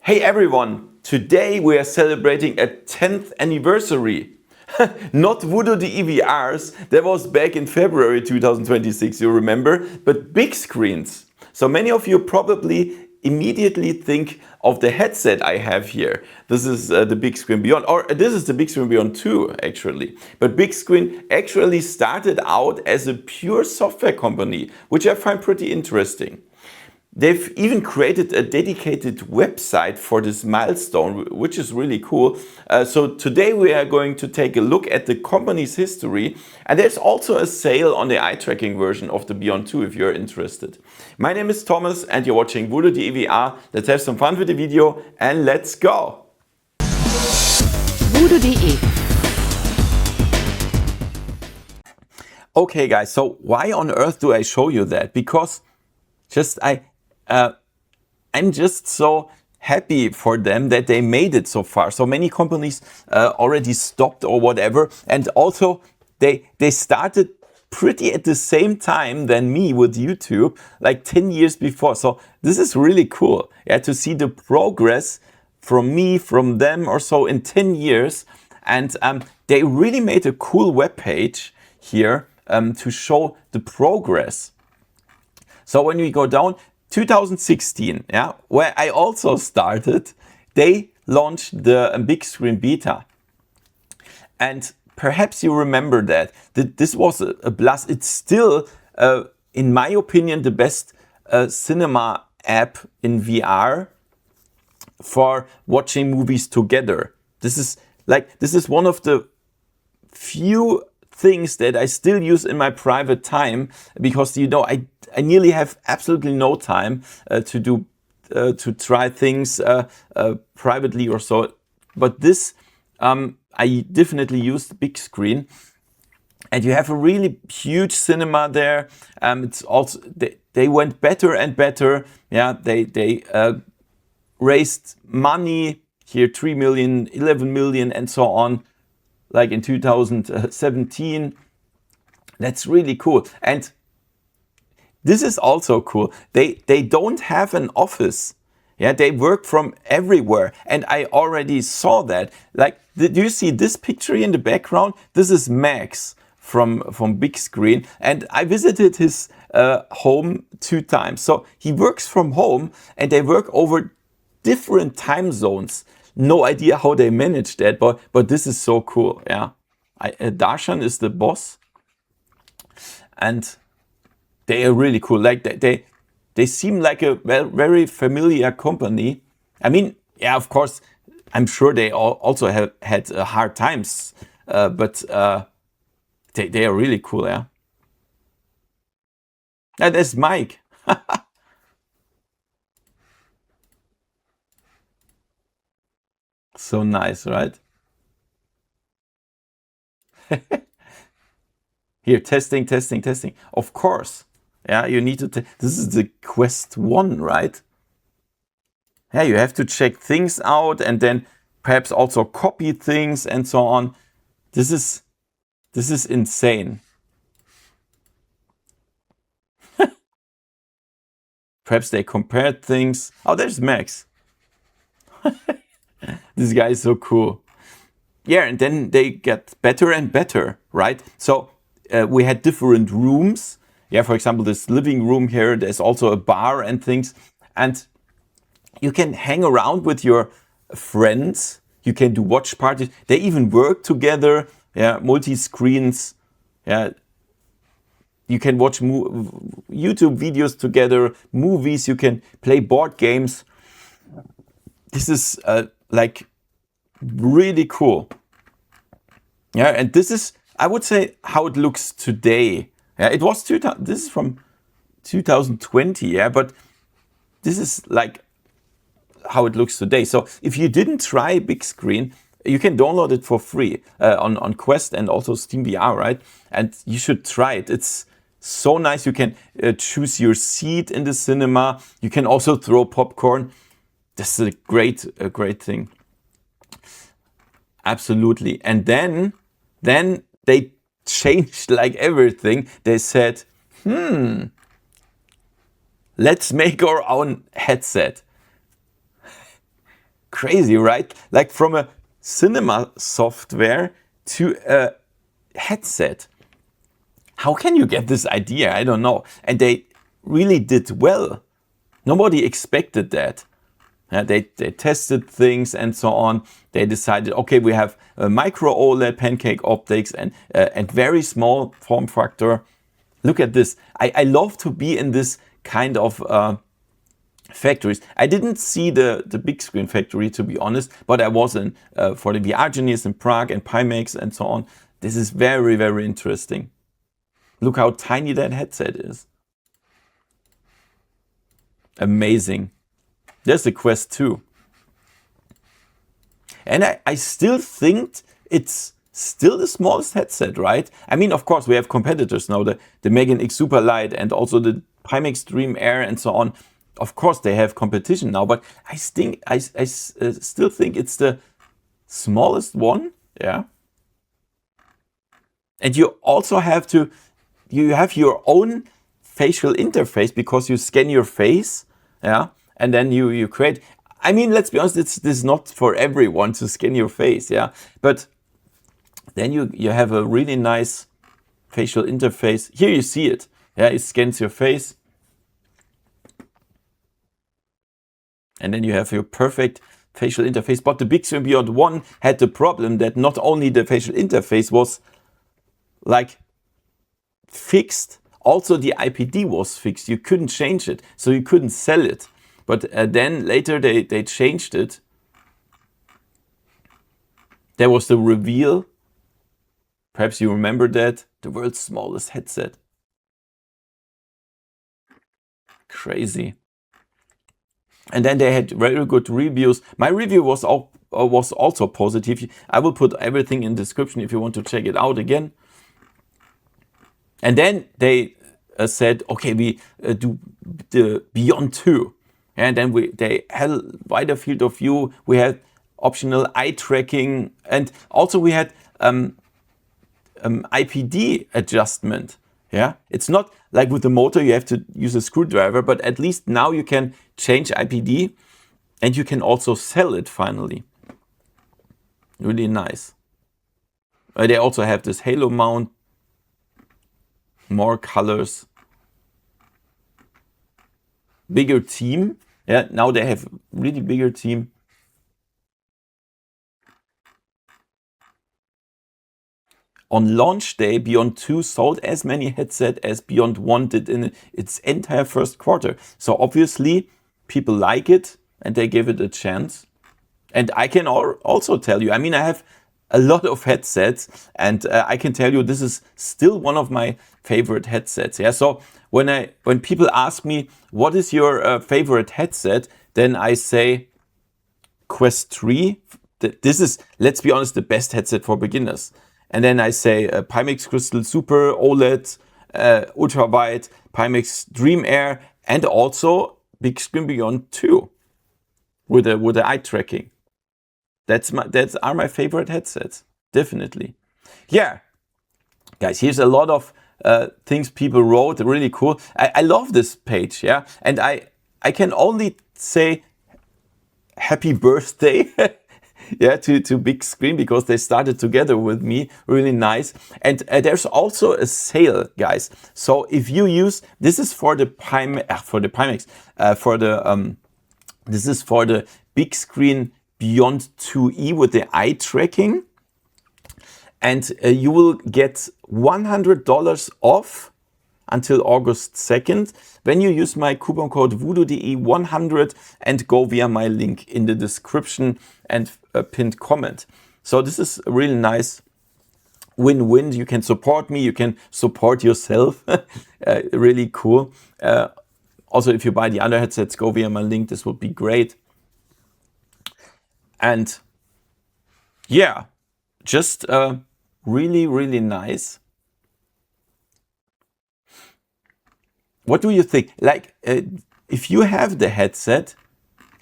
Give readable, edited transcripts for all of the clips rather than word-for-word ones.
Hey everyone, today we are celebrating a 10th anniversary. Not Varjo EVRs, that was back in February 2026, you remember, but big screens. So many of you probably immediately think of the headset I have here. This is the Bigscreen Beyond, or this is the Bigscreen Beyond 2 actually. But Bigscreen actually started out as a pure software company, which I find pretty interesting. They've even created a dedicated website for this milestone, which is really cool. So today we are going to take a look at the company's history, and there's also a sale on the eye tracking version of the Beyond 2 if you're interested. My name is Thomas and you're watching Varjo VR. Let's have some fun with the video and let's go! Varjo.de. Okay guys, so why on earth do I show you that? Because I'm just so happy for them that they made it so far. So many companies already stopped or whatever, and also they started pretty at the same time than me with YouTube, like 10 years before. So this is really cool, yeah, to see the progress from me, from them or so in 10 years. And they really made a cool web page here to show the progress. So when we go down, 2016, yeah, where I also started, they launched the Bigscreen Beta. And perhaps you remember that this was a blast. It's still, in my opinion, the best cinema app in VR for watching movies together. This is one of the few things that I still use in my private time, because you know I nearly have absolutely no time to try things privately or so. But this I definitely used Bigscreen, and you have a really huge cinema there. It's also they went better and better. Yeah, they raised money here, 3 million, 11 million, and so on. Like in 2017. That's really cool. And this is also cool. They don't have an office. Yeah, they work from everywhere. And I already saw that. Like, do you see this picture in the background? This is Max from Bigscreen. And I visited his home 2 times. So he works from home and they work over different time zones. No idea how they manage that, but this is so cool. Yeah, Darshan is the boss, and they are really cool. Like they seem like a very familiar company. I mean, yeah, of course, I'm sure they also have had hard times, but they are really cool. Yeah, and there's Mike. So nice, right? Here, testing. Of course. Yeah, you need to. This is the Quest 1, right? Yeah, you have to check things out and then perhaps also copy things and so on. This is insane. Perhaps they compared things. Oh, there's Max. This guy is so cool. Yeah, and then they get better and better, right? So we had different rooms. Yeah, for example, this living room here, there's also a bar and things. And you can hang around with your friends. You can do watch parties. They even work together. Yeah, multi-screens. Yeah, you can watch YouTube videos together, movies. You can play board games. This is like really cool. Yeah, and this is, I would say, how it looks today. Yeah, it was this is from 2020, yeah, but this is like how it looks today. So if you didn't try Bigscreen, you can download it for free on Quest and also Steam VR, right? And you should try it. It's so nice. You can choose your seat in the cinema. You can also throw popcorn. This is a great thing. Absolutely. And then they changed like everything. They said, let's make our own headset. Crazy, right? Like from a cinema software to a headset. How can you get this idea? I don't know. And they really did well. Nobody expected that. They tested things and so on. They decided, okay, we have a micro-OLED pancake optics and very small form factor. Look at this. I love to be in this kind of factories. I didn't see the Bigscreen factory, to be honest, but I was in for the VR Genius in Prague and Pimax and so on. This is very, very interesting. Look how tiny that headset is. Amazing. There's the Quest 2. And I still think it's still the smallest headset, right? I mean, of course, we have competitors now, the Megan X Superlight and also the Pimax Dream Air and so on. Of course, they have competition now, but I still think it's the smallest one. Yeah. And you also have your own facial interface because you scan your face. Yeah. And then you create, I mean, let's be honest, this is not for everyone to scan your face, yeah. But then you have a really nice facial interface. Here you see it, yeah, it scans your face. And then you have your perfect facial interface. But the Bigscreen Beyond 1 had the problem that not only the facial interface was like fixed, also the IPD was fixed. You couldn't change it, so you couldn't sell it. But then later they changed it. There was the reveal. Perhaps you remember that. The world's smallest headset. Crazy. And then they had very good reviews. My review was also positive. I will put everything in the description if you want to check it out again. And then they said, okay, we do the Beyond 2. And then they had a wider field of view. We had optional eye tracking, and also we had IPD adjustment. Yeah, it's not like with the motor you have to use a screwdriver, but at least now you can change IPD, and you can also sell it finally. Really nice. They also have this halo mount, more colors, bigger team. Yeah, now they have really bigger team. On launch day, Beyond 2 sold as many headsets as Beyond 1 did in its entire first quarter. So obviously people like it and they give it a chance. And I can also tell you, I mean, I have a lot of headsets and I can tell you this is still one of my favorite headsets. Yeah, so when people ask me what is your favorite headset, then I say Quest 3. This is, let's be honest, the best headset for beginners. And then I say Pimax Crystal Super OLED, ultra wide, Pimax Dream Air, and also Bigscreen Beyond 2 with the eye tracking. That's my favorite headsets, definitely. Yeah, guys, here's a lot of things people wrote, really cool. I love this page, yeah, and I can only say happy birthday. Yeah, to Bigscreen, because they started together with me. Really nice. And there's also a sale, guys. So if you use, this is for the Pimax, this is for the Bigscreen Beyond 2E with the eye tracking, and you will get $100 off until August 2nd when you use my coupon code voodoo.de100 and go via my link in the description and a pinned comment. So this is a really nice win-win. You can support me, you can support yourself. Really cool. Also, if you buy the other headsets, go via my link. This would be great. And yeah, just really, really nice. What do you think? Like, if you have the headset,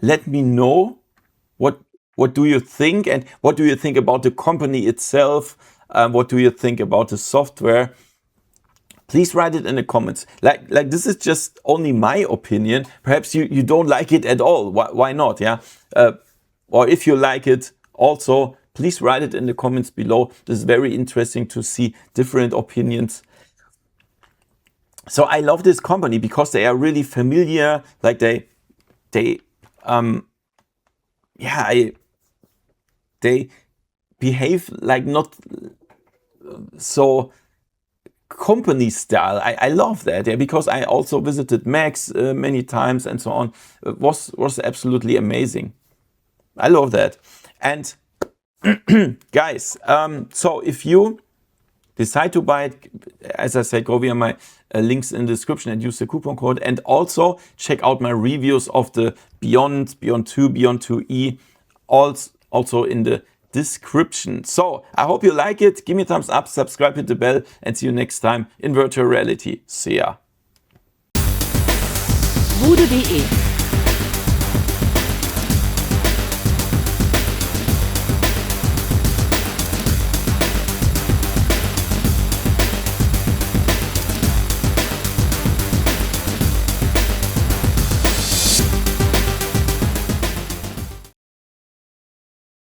let me know what do you think, and what do you think about the company itself? What do you think about the software? Please write it in the comments. Like this is just only my opinion. Perhaps you don't like it at all. Why not? Yeah. or if you like it also, please write it in the comments below. This is very interesting to see different opinions. So I love this company because they are really familiar, like they behave like not so company style. I love that, yeah, because I also visited Max many times and so on. It was absolutely amazing. I love that. And guys, so if you decide to buy it, as I said, go via my links in the description and use the coupon code, and also check out my reviews of the Beyond, Beyond 2, Beyond 2E, also in the description. So I hope you like it. Give me a thumbs up, subscribe, hit the bell, and see you next time in virtual reality. See ya. Voodoo.de